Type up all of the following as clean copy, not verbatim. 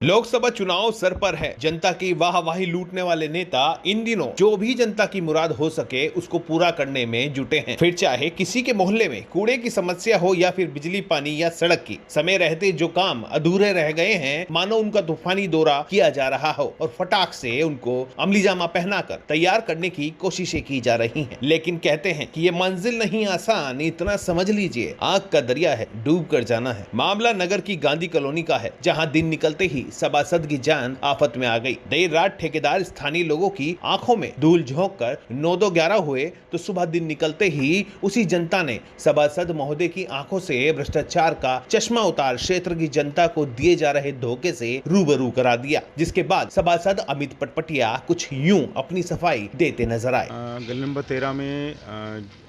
लोकसभा चुनाव सर पर है। जनता की वाहवाही लूटने वाले नेता इन दिनों जो भी जनता की मुराद हो सके उसको पूरा करने में जुटे हैं। फिर चाहे किसी के मोहल्ले में कूड़े की समस्या हो या फिर बिजली पानी या सड़क की, समय रहते जो काम अधूरे रह गए हैं मानो उनका तूफानी दौरा किया जा रहा हो और फटाक से उनको अमली जामा पहनाकर तैयार करने की कोशिशें की जा रही हैं। लेकिन कहते हैं कि ये मंजिल नहीं आसान, इतना समझ लीजिए आग का दरिया है, डूब कर जाना है। मामला नगर की गांधी कॉलोनी का है, जहाँ दिन निकलते ही सभासद की जान आफत में आ गई। देर रात ठेकेदार स्थानीय लोगों की आंखों में धूल झोंक कर 9-2-11 हुए तो सुबह दिन निकलते ही उसी जनता ने सभासद महोदय की आंखों से भ्रष्टाचार का चश्मा उतार क्षेत्र की जनता को दिए जा रहे धोखे से रूबरू करा दिया, जिसके बाद सभासद अमित पटपटिया कुछ यूं अपनी सफाई देते नजर आए। गली नंबर 13 में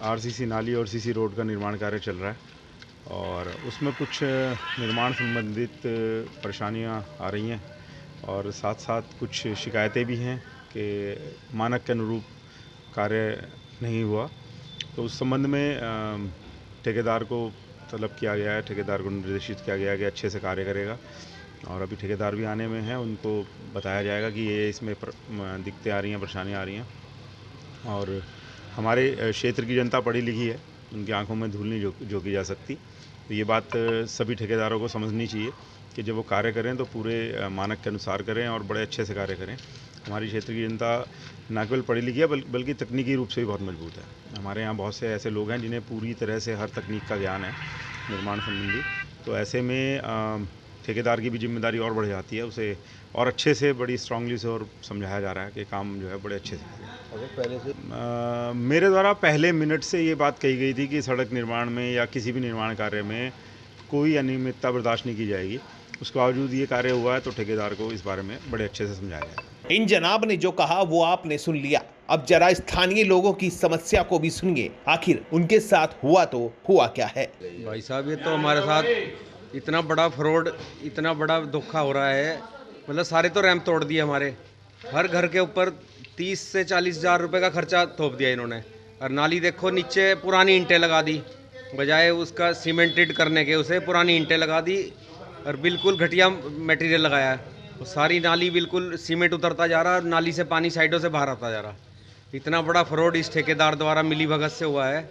आरसीसी नाली और सीसी रोड का निर्माण कार्य चल रहा है और उसमें कुछ निर्माण संबंधित परेशानियां आ रही हैं और साथ साथ कुछ शिकायतें भी हैं कि मानक के अनुरूप कार्य नहीं हुआ। तो उस संबंध में ठेकेदार को तलब किया गया है, ठेकेदार को निर्देशित किया गया है कि अच्छे से कार्य करेगा और अभी ठेकेदार भी आने में हैं, उनको बताया जाएगा कि ये इसमें दिक्कतें आ रही हैं, परेशानियाँ आ रही हैं। और हमारे क्षेत्र की जनता पढ़ी लिखी है, उनकी आंखों में धूल नहीं झोंकी जा सकती। तो ये बात सभी ठेकेदारों को समझनी चाहिए कि जब वो कार्य करें तो पूरे मानक के अनुसार करें और बड़े अच्छे से कार्य करें। हमारी क्षेत्र की जनता न केवल पढ़ी लिखी है बल्कि तकनीकी रूप से भी बहुत मजबूत है। हमारे यहाँ बहुत से ऐसे लोग हैं जिन्हें पूरी तरह से हर तकनीक का ज्ञान है निर्माण संबंधी। तो ऐसे में ठेकेदार की भी जिम्मेदारी और बढ़ जाती है, उसे और अच्छे से बड़ी स्ट्रांगली से और समझाया जा रहा है कि काम जो है बड़े अच्छे से पहले से मेरे द्वारा पहले मिनट से ये बात कही गई थी कि सड़क निर्माण में या किसी भी निर्माण कार्य में कोई अनियमितता बर्दाश्त नहीं की जाएगी। उसके बावजूद ये कार्य हुआ है तो ठेकेदार को इस बारे में बड़े अच्छे से समझाया जाएगा। इन जनाब ने जो कहा वो आपने सुन लिया। अब जरा स्थानीय लोगों की समस्या को भी सुनिए, आखिर उनके साथ हुआ तो हुआ क्या है। भाई साहब, ये तो हमारे साथ इतना बड़ा फ्रॉड, इतना बड़ा धोखा हो रहा है। मतलब सारे तो रैंप तोड़ दिए हमारे, हर घर के ऊपर 30 से 40 हज़ार रुपये का खर्चा थोप दिया इन्होंने। और नाली देखो, नीचे पुरानी ईंटें लगा दी, बजाय उसका सीमेंटेड करने के उसे पुरानी ईंटें लगा दी और बिल्कुल घटिया मटेरियल लगाया है। वो सारी नाली बिल्कुल सीमेंट उतरता जा रहा है और नाली से पानी साइडों से बाहर आता जा रहा। इतना बड़ा फ्रॉड इस ठेकेदार द्वारा मिली भगत से हुआ है।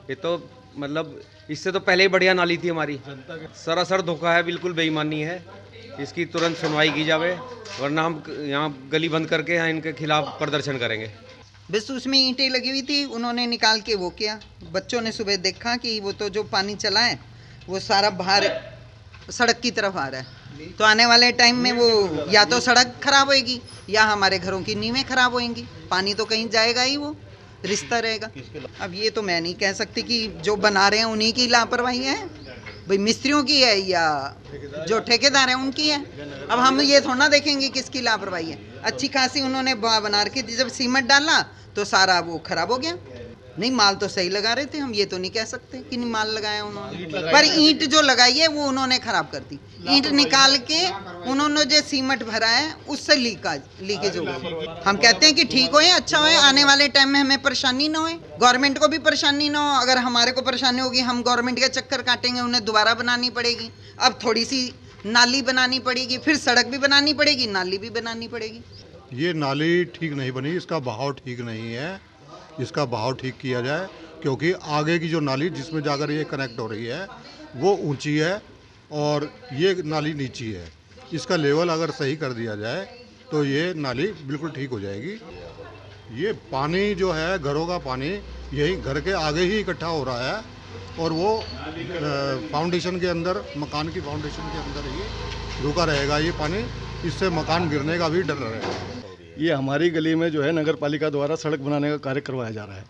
ये तो मतलब इससे तो पहले ही बढ़िया नाली थी हमारी। सरासर धोखा है, बिल्कुल बेईमानी है। इसकी तुरंत सुनवाई की जावे, वरना हम यहाँ गली बंद करके यहाँ इनके खिलाफ प्रदर्शन करेंगे। बस उसमें ईंटें लगी हुई थी, उन्होंने निकाल के वो किया। बच्चों ने सुबह देखा कि वो तो जो पानी चला है वो सारा बाहर सड़क की तरफ आ रहा है। तो आने वाले टाइम में वो या तो सड़क खराब होएगी या हमारे घरों की नींवें खराब होएंगी। पानी तो कहीं जाएगा ही, वो रिश्ता रहेगा। अब ये तो मैं नहीं कह सकती कि जो बना रहे हैं उन्हीं की लापरवाही है, भाई मिस्त्रियों की है या जो ठेकेदार हैं उनकी है। अब हम ये थोड़ा ना देखेंगे किसकी लापरवाही है। अच्छी खासी उन्होंने बना रखी थी, जब सीमेंट डाला तो सारा वो खराब हो गया। नहीं, माल तो सही लगा रहे थे, हम ये तो नहीं कह सकते कि नहीं माल लगाया उन्होंने, पर ईंट जो लगाई है वो उन्होंने खराब कर दी। ईंट निकाल के उन्होंने जो सीमेंट भरा है उससे लीकेज हो गई। हम कहते हैं कि ठीक हो, अच्छा हो, आने वाले टाइम में हमें परेशानी ना हो, गवर्नमेंट को भी परेशानी ना हो। अगर हमारे को परेशानी होगी, हम गवर्नमेंट के चक्कर काटेंगे, उन्हें दोबारा बनानी पड़ेगी। अब थोड़ी सी नाली बनानी पड़ेगी, फिर सड़क भी बनानी पड़ेगी, नाली भी बनानी पड़ेगी। ये नाली ठीक नहीं बनी, इसका बहाव ठीक नहीं है, इसका बहाव ठीक किया जाए, क्योंकि आगे की जो नाली जिसमें जाकर ये कनेक्ट हो रही है वो ऊंची है और ये नाली नीची है। इसका लेवल अगर सही कर दिया जाए तो ये नाली बिल्कुल ठीक हो जाएगी। ये पानी जो है, घरों का पानी यही घर के आगे ही इकट्ठा हो रहा है और वो फाउंडेशन के अंदर, मकान की फाउंडेशन के अंदर ही रुका रहेगा ये पानी। इससे मकान गिरने का भी डर रहेगा। ये हमारी गली में जो है नगर पालिका द्वारा सड़क बनाने का कार्य करवाया जा रहा है।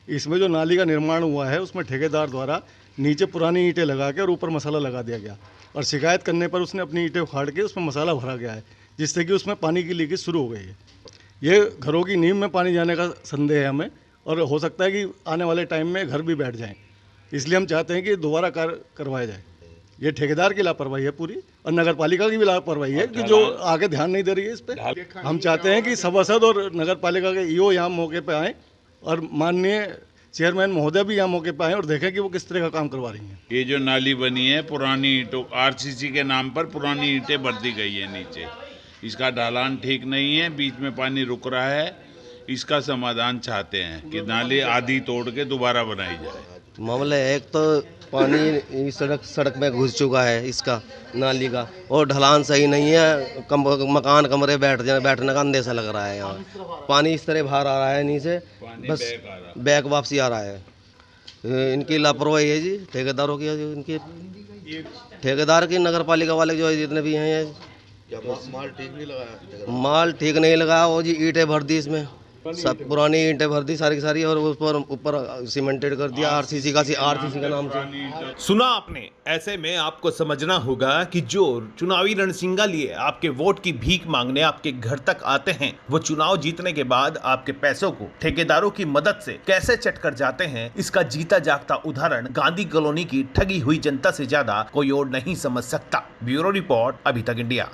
इसमें जो नाली का निर्माण हुआ है उसमें ठेकेदार द्वारा नीचे पुरानी ईंटें लगा के और ऊपर मसाला लगा दिया गया और शिकायत करने पर उसने अपनी ईंटें उखाड़ के उसमें मसाला भरा गया है, जिससे कि उसमें पानी की लीकेज शुरू हो गई है। ये घरों की नींव में पानी जाने का संदेह है हमें, और हो सकता है कि आने वाले टाइम में घर भी बैठ जाएँ। इसलिए हम चाहते हैं कि दोबारा कार्य करवाया जाए। ये ठेकेदार की लापरवाही है पूरी, और नगर पालिका की भी लापरवाही है कि जो आगे ध्यान नहीं दे रही है इस पर। हम चाहते हैं कि सभासद और नगर पालिका के ईओ यहाँ मौके पर आएँ और माननीय चेयरमैन महोदय भी यहाँ मौके पर आए और देखें कि वो किस तरह का काम करवा रही हैं। ये जो नाली बनी है पुरानी ईंटों आरसीसी के नाम पर पुरानी ईंटें भर दी गई है नीचे। इसका ढलान ठीक नहीं है, बीच में पानी रुक रहा है। इसका समाधान चाहते हैं कि नाली आधी तोड़ के दोबारा बनाई जाए। मामला है, एक तो पानी सड़क में घुस चुका है इसका नाली का, और ढलान सही नहीं है। मकान कमरे बैठने का अंदेशा लग रहा है। यहाँ पानी इस तरह बाहर आ रहा है नीचे, बस बैक वापसी आ रहा है। इनकी लापरवाही है जी, ठेकेदारों की, इनकी ठेकेदार की, नगर पालिका वाले जो जितने भी हैं। माल ठीक नहीं लगा, वो जी ईंटें भर दी इसमें, सब पुरानी ईंटें भर दी सारी की सारी, और ऊपर सीमेंटेड कर दिया आरसीसी का नाम से। सुना आपने। ऐसे में आपको समझना होगा कि जो चुनावी रणसिंगा लिए आपके वोट की भीख मांगने आपके घर तक आते हैं, वो चुनाव जीतने के बाद आपके पैसों को ठेकेदारों की मदद से कैसे चट कर जाते हैं, इसका जीता जागता उदाहरण गांधी कॉलोनी की ठगी हुई जनता से ज्यादा कोई और नहीं समझ सकता। ब्यूरो रिपोर्ट, अभी तक इंडिया।